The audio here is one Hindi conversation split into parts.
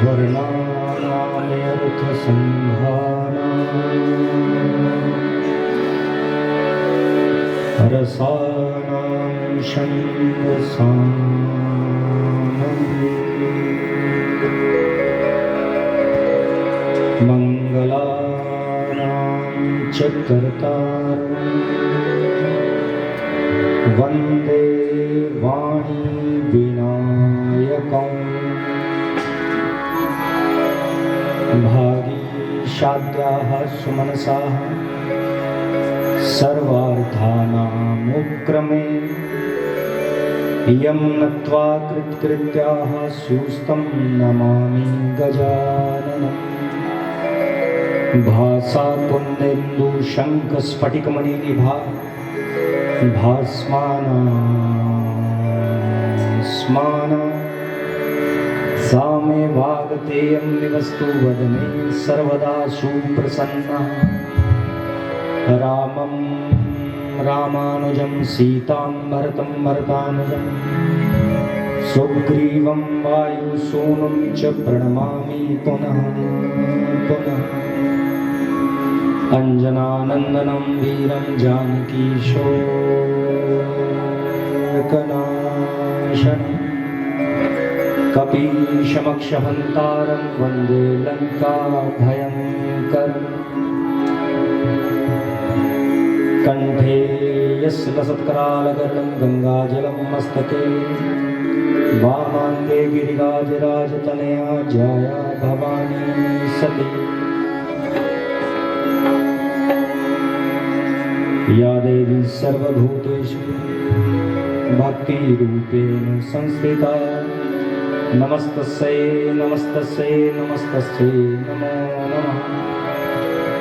वर्णानामर्थसंधानां रसानां छन्दसानां मङ्गलानां च कर्तारं वन्दे वाणी विनायकम् भागीशाद्याः सुमनसाः सर्वार्थानामुपक्रमे यं नत्वा कृत्कृत्याः स्यूस्तं नमामि गजाननम् भासा पुण्डेन्दु शङ्खस्फटिकमणिनिभा भास्माना सामे वागतेयं निवस्तु वदने सर्वदा सुप्रसन्ना रामं रामानुजं सीतां भरतं भरतानुजं सुग्रीवं वायुसूनुं च प्रणमामि पुनः पुनः अंजनानंदनं वीरं जानकीशोकनाशनं कपीशमक्षहन्तारं वन्दे लङ्काभयङ्करम् कण्ठे यस्य लसत्करालगर्णं गङ्गाजलं मस्तके वामाङ्गे गिरिराजराजतनया जाया भवानी सती या देवी सर्वभूतेषु भक्तिरूपेण संस्थिता नमस्तस्यै नमस्तस्यै नमस्तस्यै नमो नमः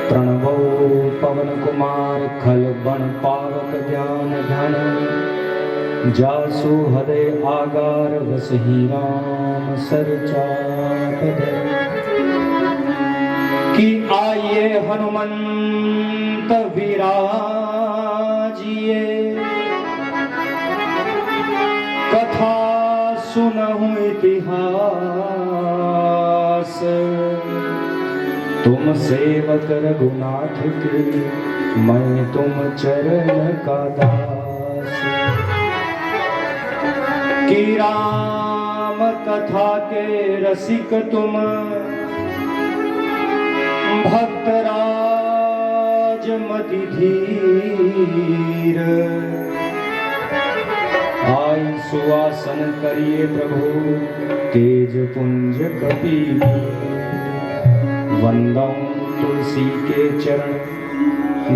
प्रणवो पवनकुमार खलबणपावक ज्ञानघन जासु हृदय आगार वसहि राम सरचापद कि आइए हनुमंत विराजिए कथा सुनहु इतिहास तुम सेवक रघुनाथ के मैं तुम चरण का दास कि राम कथा के रसिक तुम भक्तराज मति धीर आई सुवासन करिए प्रभु तेज पुंज कपीर वंदम तुलसी के चरण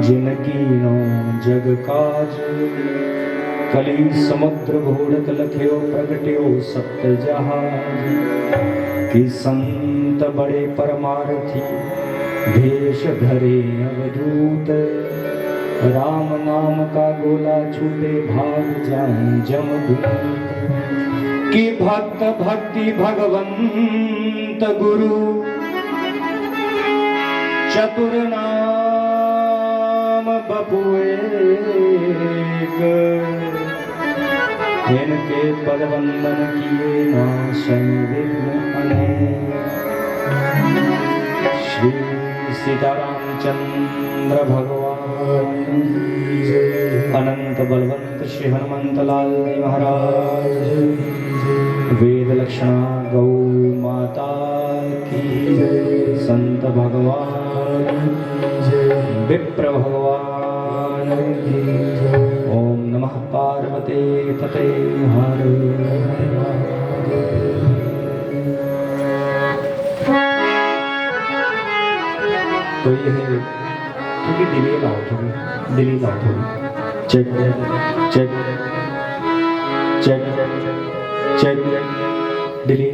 जिनकी नो जग काज कली समुद्र घोड़क लख्यो प्रगट्यो सत्य जहाज कि संत बड़े परमार्थी भेष धरे अवधूत राम नाम का गोला छूटे भाग जाए जमदूत कि भक्त भक्ति भगवंत गुरु चतुर नाम बपुएक इनके पद वंदन किए नाशन विघ्न अनेक श्री सीतारामचंद्र भगवान अनंत बलवंत श्री हनुमंत लाल महाराज वेद लक्षणा गौ माता की संत भगवान विप्र भगवान ओम नमः पार्वते तते हर तो ये है थोड़ी दिली लाओ थोड़ी चेक चेक चेक चेक दिली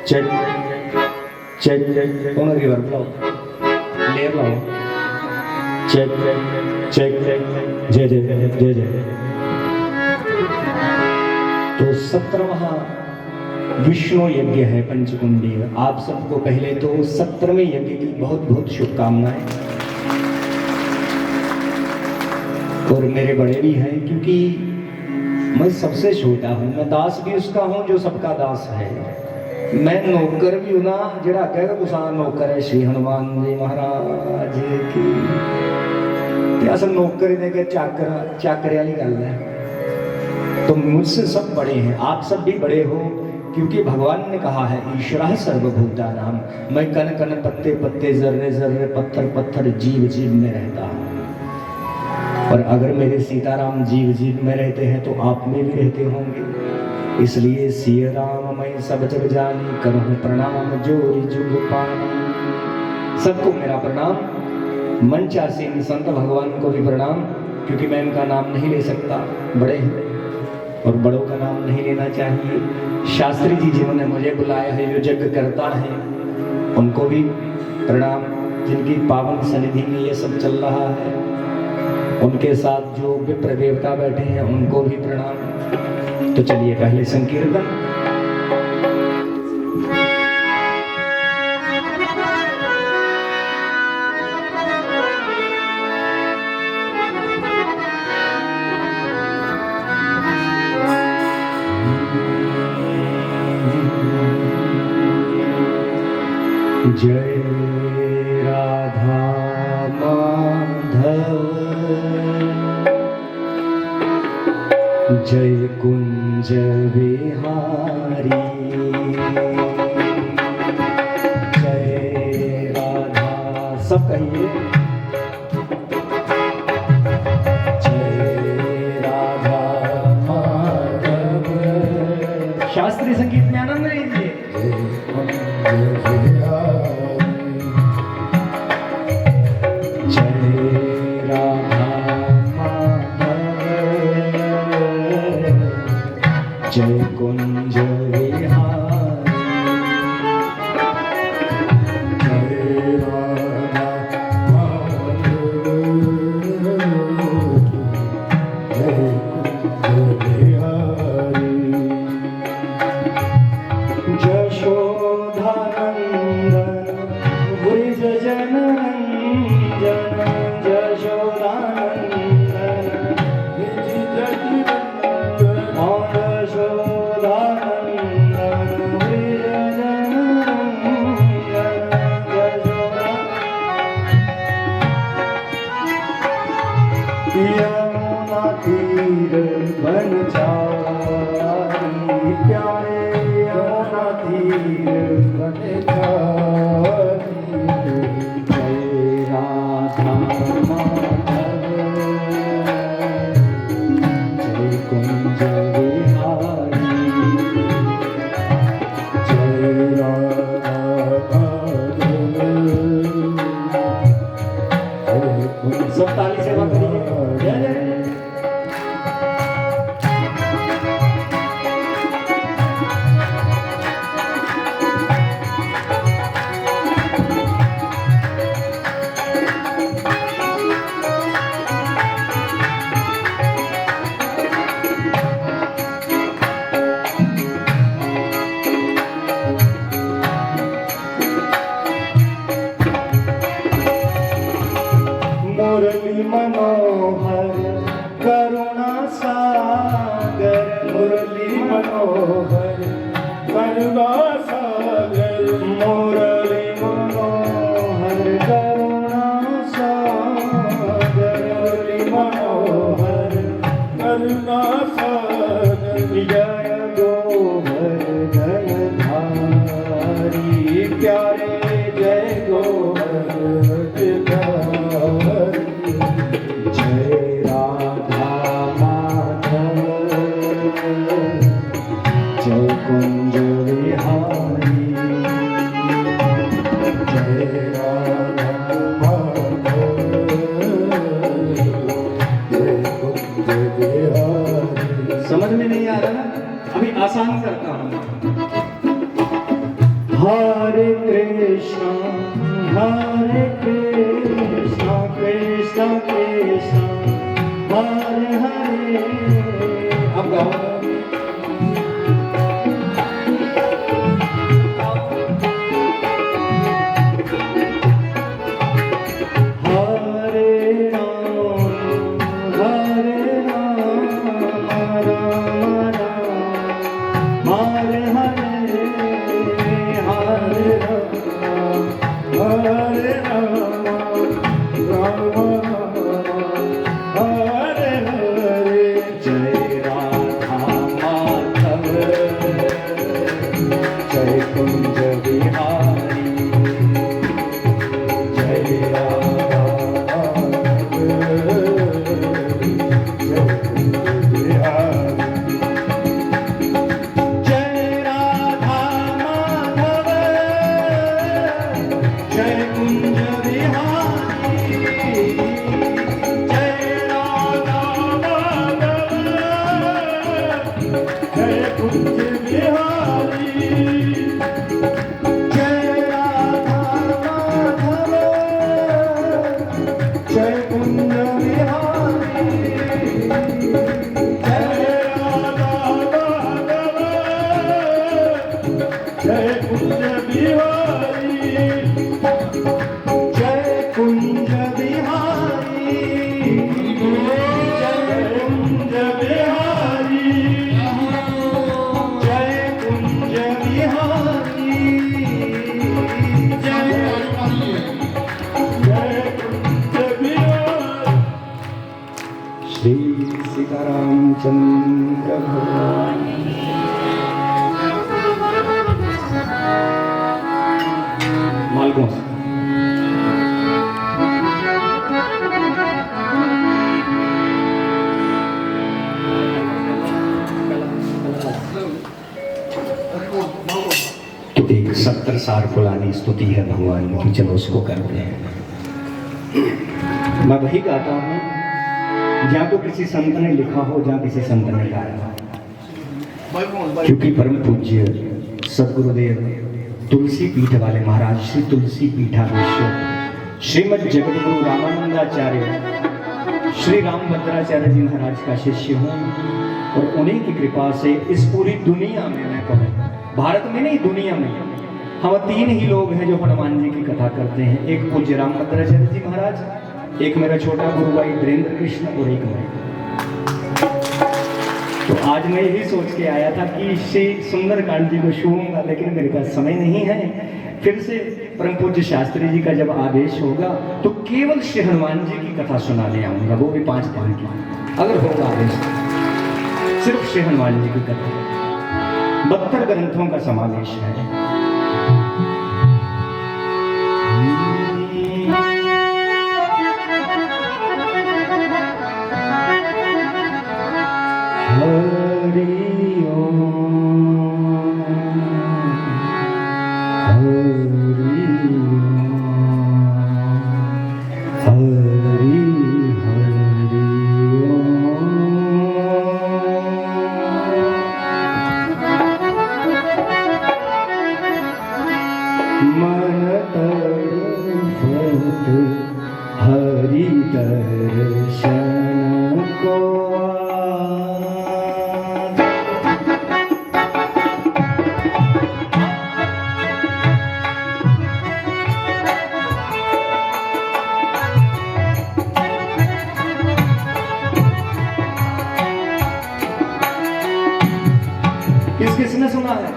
चेक चेक कौन रिवर्ब लाओ लेयर लाओ चेक चेक जय जय जय जय। तो 17वां विष्णु यज्ञ है पंचकुंडीय। आप सबको पहले तो 17वें यज्ञ की बहुत बहुत शुभकामनाएं। और मेरे बड़े भी हैं, क्योंकि मैं सबसे छोटा हूँ, मैं दास भी उसका हूँ जो सबका दास है। मैं नौकर भी हूं ना, जेड़ा कहेगा कुछ नौकर है श्री हनुमान जी महाराज की। ते असल नौकर ने के चाकर वाली गल है। तो मुझसे सब बड़े हैं, आप सब भी बड़े हो, क्योंकि भगवान ने कहा है ईश्वर सर्वभूतानां, मैं कण कण पत्ते पत्ते जर्रे जर्रे पत्थर पत्थर जीव जीव में रहता हूँ। और अगर मेरे सीताराम जीव जीव में रहते हैं तो आप में भी रहते होंगे। इसलिए सिय राम मैं सब जग जानी, करूँ प्रणाम जोरी जुग पानी। सबको मेरा प्रणाम। मंचासीन संत भगवान को भी प्रणाम, क्योंकि मैं इनका नाम नहीं ले सकता, बड़े हैं और बड़ों का नाम नहीं लेना चाहिए। शास्त्री जी जिन्होंने मुझे बुलाया है, जो यज्ञ करता है, उनको भी प्रणाम। जिनकी पावन सनिधि में ये सब चल रहा है, उनके साथ जो विप्र देवता बैठे हैं, उनको भी प्रणाम। तो चलिए पहले संकीर्तन। जय राधा माधव, जय कुंज बिहारी, जय राधा। सब कहिए जय राधा माधव। शास्त्रीय संगीत में आनंद लीजिए। जय कुंज विहारी, जय राधा माधव, जय कुंज विहारी। जशोदानंदन ब्रिज जनरंजन, जशोदानंदन यमुना तीर बन जारी, प्यारे यमुना तीर बन जारी। जय राधा माधव, जय कुंज विहारी, जय राधा माधव। सब ताली सेवा करिए। जय जय। मुरली मनोहर करुणा सागर, मुरली मनोहर करुणा सागर, मुरली मनोहर करुणा सागर, मुरली मनोहर करुणा सागर। जय गोवर्धन धारी, प्यारे जय गोवर्धन धारी। जय राधा माधव, जय कुंज विहारी, जय राधा माधव, जय कुंज विहारी। समझ में नहीं आ रहा? अभी आसान करता हूँ। हरे कृष्णा कृष्ण कृष्ण हरे हरे। अब गाओ। हरे राम राम राम हरे हरे। कुंज बिहारी जय राधा माधव जय कुंज बिहारी जय राधा माधव जय कुंज बिहारी जय कुंज बिहारी जय कुंज बिहारी जय कुंज बिहारी जय कुंज बिहारी श्री सीतारामचंद्र भगवान मालगों से तो एक 70 साल पुरानी स्तुति है भगवान की, चलो उसको करते हैं। मैं वही गाता हूँ जहाँ तो किसी संत ने लिखा हो, जहाँ किसी संत ने गाया हो, क्योंकि परम पूज्य सदगुरुदेव तुलसी पीठ वाले महाराज श्री तुलसी पीठाधीश्वर श्रीमद जगतगुरु रामानंदाचार्य श्री रामभद्राचार्य जी महाराज का शिष्य हूँ, और उन्हीं की कृपा से इस पूरी दुनिया में, मैं कहूँ भारत में नहीं दुनिया में, हम 3 ही लोग हैं जो हनुमान जी की कथा करते हैं। एक पूज्य रामभद्राचार्य जी महाराज, एक मेरा छोटा गुरु भाई वीरेंद्र कृष्ण, और एक मैं। तो आज मैं यही सोच के आया था कि श्री सुंदरकांड जी को छूऊंगा, लेकिन मेरे पास समय नहीं है। फिर से परम पूज्य शास्त्री जी का जब आदेश होगा तो केवल श्री हनुमान जी की कथा सुनाने आऊंगा, वो भी 5 दिन की, अगर होगा आदेश। सिर्फ श्री हनुमान जी की कथा, 72 ग्रंथों का समावेश है। हरि ओम हरि ओम हरि हरि ओम मन तड़पत हरि दर्शन को किसने सुना है?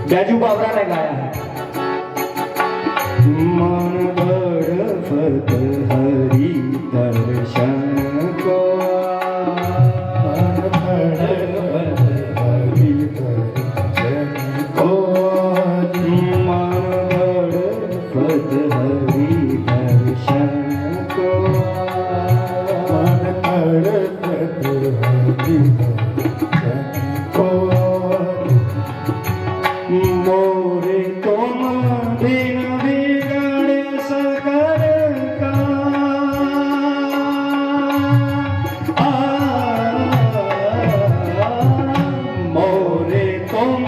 बैजू बावरा ने गाया है। मन बड़फत हरि दर्शन को, मन बड़फत हरि दर्शन को, मन बड़फत हरि दर्शन को, मन बड़फत हरि मोरे तुम बिन बिगड़े सकर का, मोरे तुम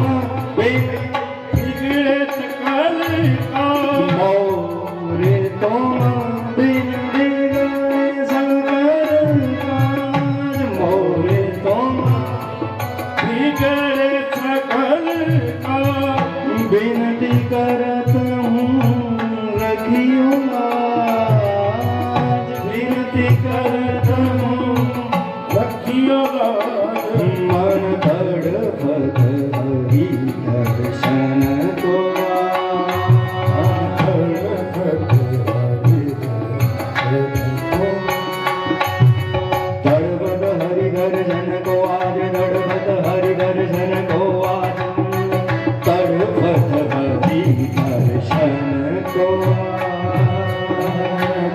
बिन बिगड़े सकर का, मोरे तुम बिन बिगड़े सकर का, मोरे तुम बिगड़े सकल का, बिनती करत हूँ रखियो लाज, बिनती करत हूँ रखियो लाज, मन तड़पत हरि दर्शन को, तड़पत हरि दर्शन को, तड़पत हरि दर्शन को आज, तड़पत हरि दर्शन को आज, तड़पत हरि दर्शन को,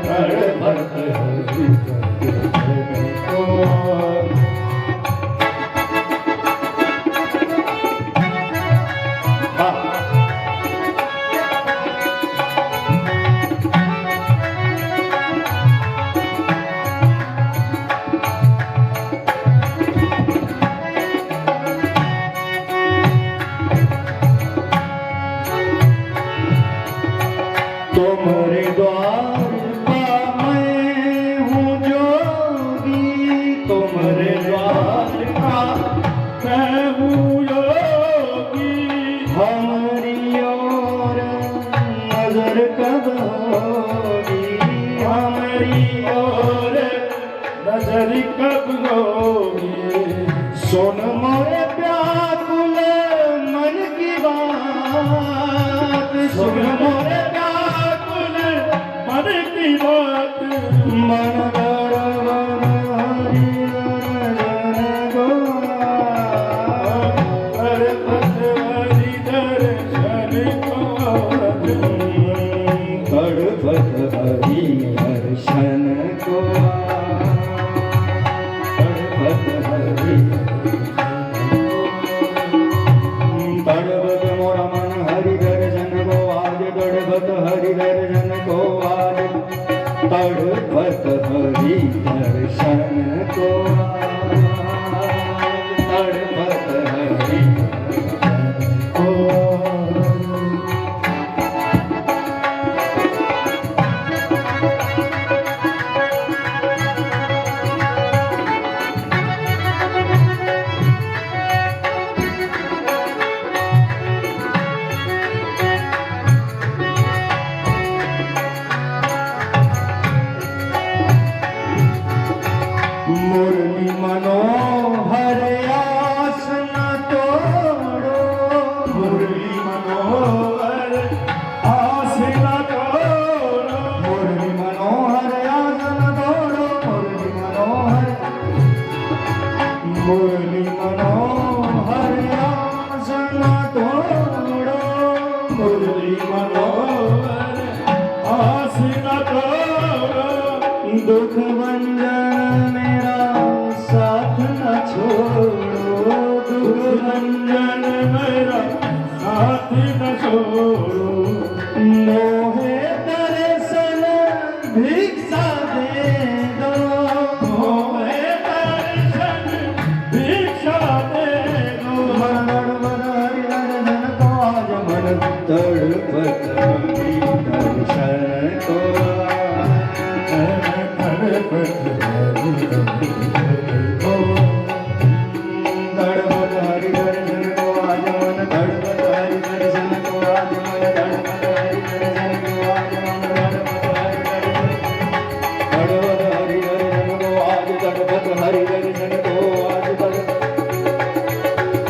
तड़पत हरि दर्शन को, द्वार का मैं हूँ योगी, हमारी ओर नजर कब होगी, हमारी और नजर कब होगी। सुन मोरे व्याकुल मन की बात, सुन सुन मोरे व्याकुल मन की बात, मन गड़बड़ हरि दर्शन को गणपत हरि दर्शन को गणपत हरि दर्शन को गणपत हरि गणपत मोरा मन हरि दर्शन को आज, गणपत हरि दर्शन को आज, गणपत हरि दर्शन को आज, गणपत हरि दर्शन को मुरली मनोहर आस न तोड़ो, मुरली मनोहर आस न तोड़ो, मुरली मनोहर आस न तोड़ो, मुरली मनोहर, मुरली मनोहर आस न तोड़ो, मुरली मनोहर आस न तोड़ो, दुख भंजन मेरा साथ न छोड़ो, दुख भंजन मेरा साथ न छोड़ो, मोहे दर्शन भिक्षा दे दो, मोहे दर्शन भिक्षा दे दो, मन गड़बड़ हरि दर्शन को आज, मन तड़पत हरि दर्शन को गणपत हरि दर्शन को गणपत हरि दर्शन को आज, मन गणपत हरि दर्शन को आज, मन गणपत हरि दर्शन को आज, मन गणपत हरि दर्शन को आज,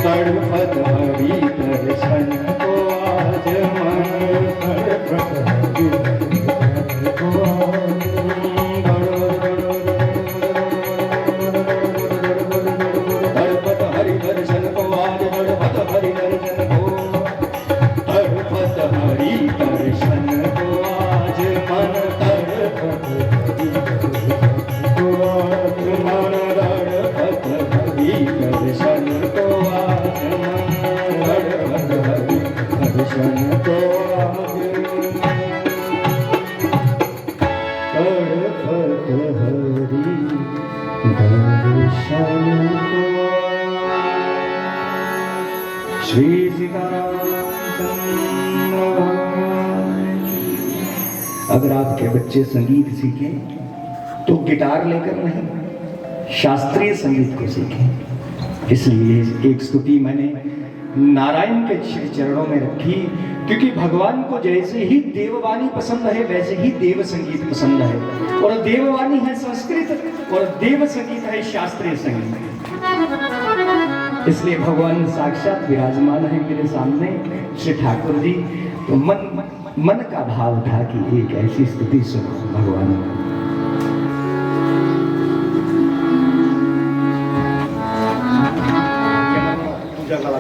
गणपत हरि दर्शन को आज, गणपत हरि दर्शन को आज, मन गणपत हरि दर्शन को गणपत हरि दर्शन को आज, गणपत हरि दर्शन को, गणपत हरि दर्शन को आज, मन गणपत हरि दर्शन को आज, मन गणपत हरि दर्शन को आज, मन गणपत हरि दर्शन को आज, गणपत हरि दर्शन को। श्री सीताराम चंद्र भगवान की। अगर आपके बच्चे संगीत सीखें तो गिटार लेकर नहीं, शास्त्रीय संगीत को सीखें। इसलिए एक स्तुति मैंने नारायण के श्री चरणों में रखी, क्योंकि भगवान को जैसे ही देववाणी पसंद है वैसे ही देव संगीत पसंद है, और देववाणी है संस्कृत और देव संगीत है शास्त्रीय संगीत। इसलिए भगवान साक्षात विराजमान है मेरे सामने श्री ठाकुर जी। तो मन का भाव था कि एक ऐसी स्तुति सुनो भगवान। पूजा करा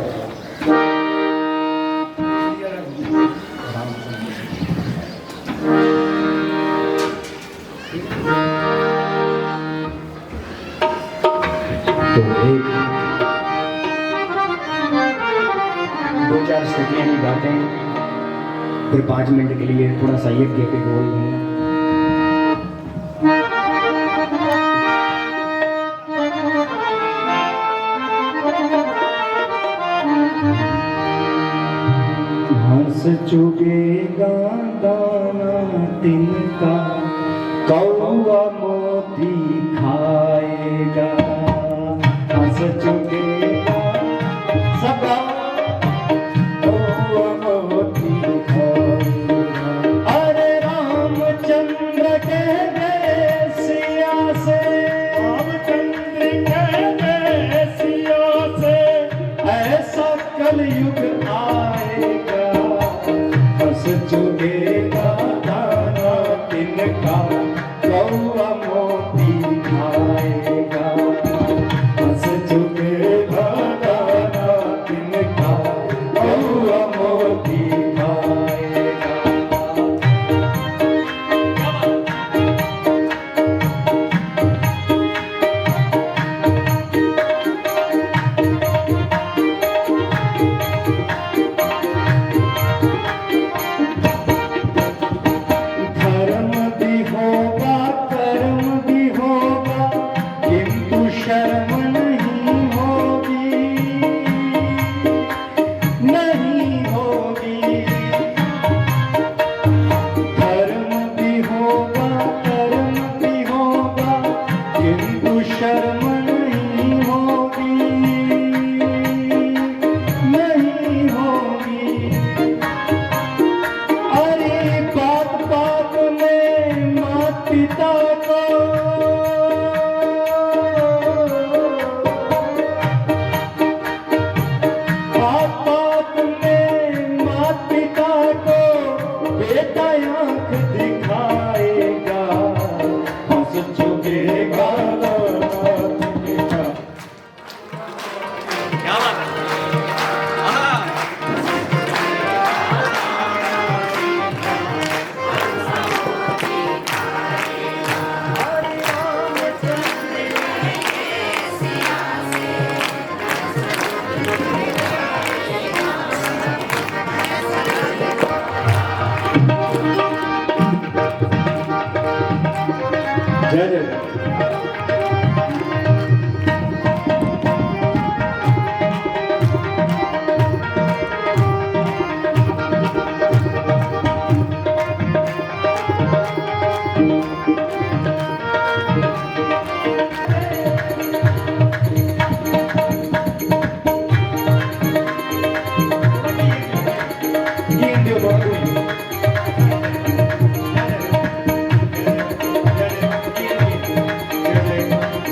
तो एक दो चार स्तुतियां ही गाते हैं, फिर 5 मिनट के लिए थोड़ा सा यज्ञ पे बोल दूंगा। हंस चुगेगा दाना तिनका, कौआ मोती खाएगा। हंस चुकेगा सदा मोती खाएगा। अरे रामचंद्र के गए सिया से रामचंद्र के गए सिया से ऐसा कलयुग आएगा हंस चुकेगा दाना तिनका कौआ मोती खाएगा हंस चुकेगा दाना तिनका कौआ मोती खाएगा। धर्म भी होगा कर्म भी होगा किंतु शर्म नहीं होगी नहीं होगी। धर्म भी होगा कर्म भी होगा किंतु शर्म नहीं होगी नहीं होगी। अरे बात बात में माता पिता को बात बात में माता पिता को बेटा आंख दिखाएगा हंस चुकेगा क्या बात है। हाँ। जय जय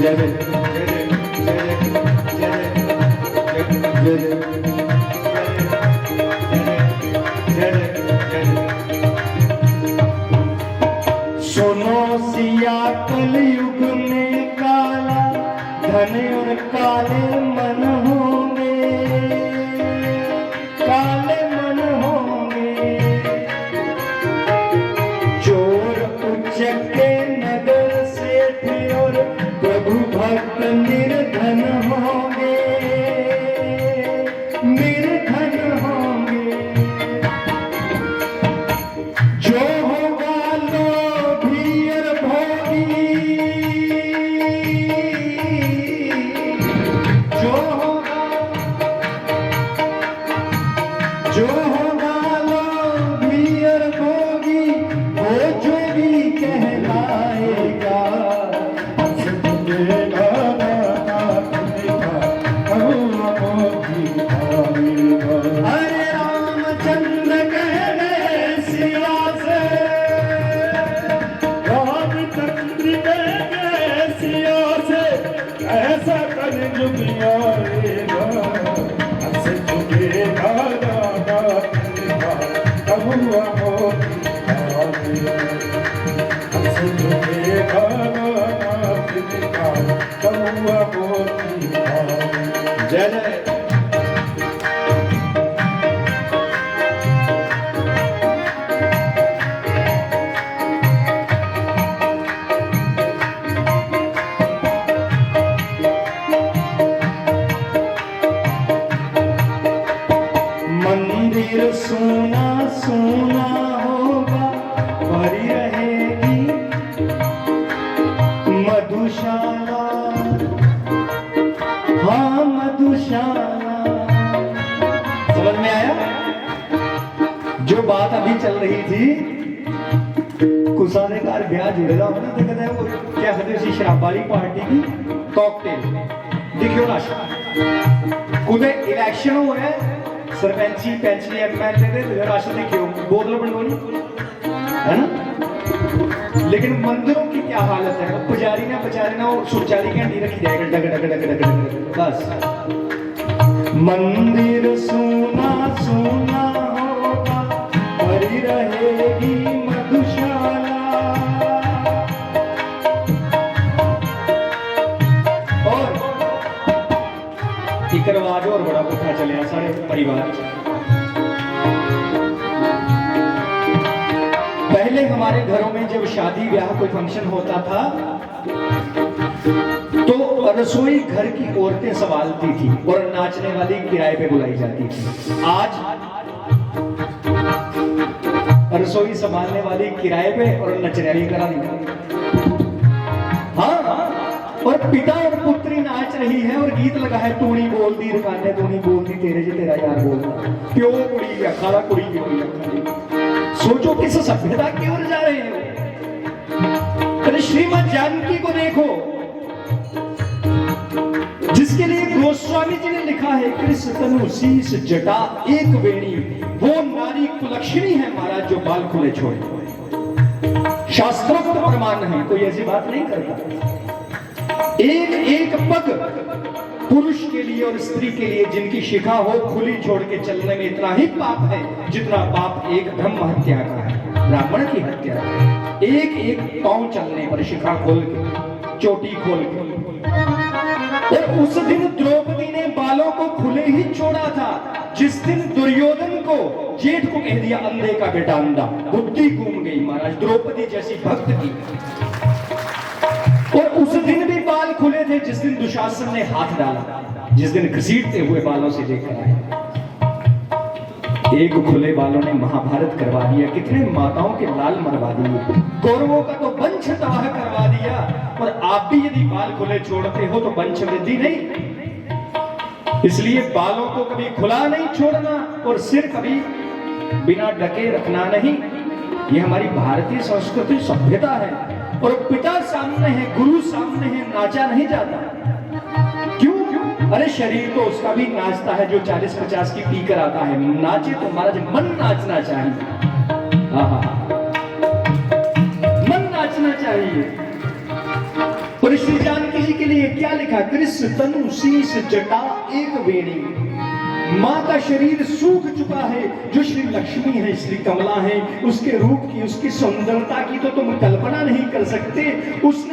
जय जय जय सुनो सिया कलयुग में काला धन और काले मन होंगे काले मन होंगे। चोर उचक्के नगर सेठ और प्रभु भक्त निर्धन होंगे निर्धन होंगे। जो होगा लोभी और भोगी जो होगा लोभी और भोगी वो जोगी कहलाएगा हंस चुकेगा दाना तिनका कौआ मोती खाएगा। अरे रामचंद्र कह गए सिया से रामचंद्र के गए सिया से ऐसा कलयुग आएगा हंस चुकेगा दाना तिनका कौआ मोती खाएगा। हंस चुकेगा दाना तिनका कौआ मोती खाएगा। जय जय मंदिर सोना सोना होगा भरी रहेगी मधुशाला हाँ मधुशाला। समझ में आया जो बात अभी चल रही थी कुसा ने घर ब्याह जुड़ेगा होना तो कहते हैं वो क्या कहते हैं उसी शराब वाली पार्टी की कॉकटेल देखियो राशि कुदे इलेक्शन होए सरपंची पैंची एमएलए दे राशि देखियो बोतल बनवानी है ना। लेकिन मंदिरों की क्या हालत है, पुजारी ने बेचारे ना वो 40 घंटे रखी जाएगा डग डग डग डग डग बस। मंदिर सोना सोना होगा भरी रहेगी मधुशाला। और एक रवाज और बड़ा पुठा चलिया सारे परिवार। पहले हमारे घरों में जब शादी ब्याह कोई फंक्शन होता था तो रसोई घर की औरतें संभालती थी और नाचने वाली किराए पे बुलाई जाती थी। आज रसोई संभालने वाली किराए पे और नचने वाली करा दी। हाँ और पिता और पुत्री नाच रही है और गीत लगा है तूनी बोल दी रुकाने तूनी बोल दी तेरे जी तेरा यार बोलता प्यो कुड़ी या खाला कुड़ी की। सोचो किस सभ्यता की ओर जा रहे हैं। अरे श्रीमद् जानकी को देखो जिसके लिए गोस्वामी जी ने लिखा है कृष्ण तनु शीश जटा एक वेणी वो नारी कुलक्षणी है महाराज जो बाल खुले छोड़े। शास्त्रोक्त प्रमाण है, कोई ऐसी बात नहीं करता। एक एक पग पुरुष के लिए और स्त्री के लिए जिनकी शिखा हो खुली छोड़ के चलने में इतना ही पाप है जितना पाप एक ब्रह्म हत्या का है, ब्राह्मण की हत्या है। एक एक पांव चलने पर शिखा खोल के चोटी खोल के। और उस दिन द्रौपदी ने बालों को खुले ही छोड़ा था जिस दिन दुर्योधन को जेठ को कह दिया अंधे का बेटा अंधा। बुद्धि घूम गई महाराज द्रौपदी जैसी भक्त की। और उस दिन भी बाल खुले थे जिस दिन दुशासन ने हाथ डाला, जिस दिन घसीटते हुए बालों से लेकर आए। एक खुले बालों ने महाभारत करवा दिया, कितने माताओं के लाल मरवा दिए, कौरवों का तो वंश तबाह करवा दिया। और आप भी यदि बाल खुले छोड़ते हो तो वंश वृद्धि नहीं। इसलिए बालों को कभी खुला नहीं छोड़ना और सिर कभी बिना ढके रखना नहीं। ये हमारी भारतीय संस्कृति सभ्यता है। और पिता सामने है, गुरु सामने है, नाचा नहीं जाता। क्यों? अरे शरीर तो उसका भी नाचता है जो 40-50 की पी कर आता है। नाचे तो महाराज मन नाचना चाहिए। मन नाचना चाहिए। और श्री जानकी जी के लिए क्या लिखा? कृष्ण तनु शीश जटा एक वेणी। माँ का शरीर सूख चुका है, जो श्री लक्ष्मी है, श्री कमला है, उसके रूप की, उसकी सुंदरता की तो तुम कल्पना नहीं कर सकते। उसने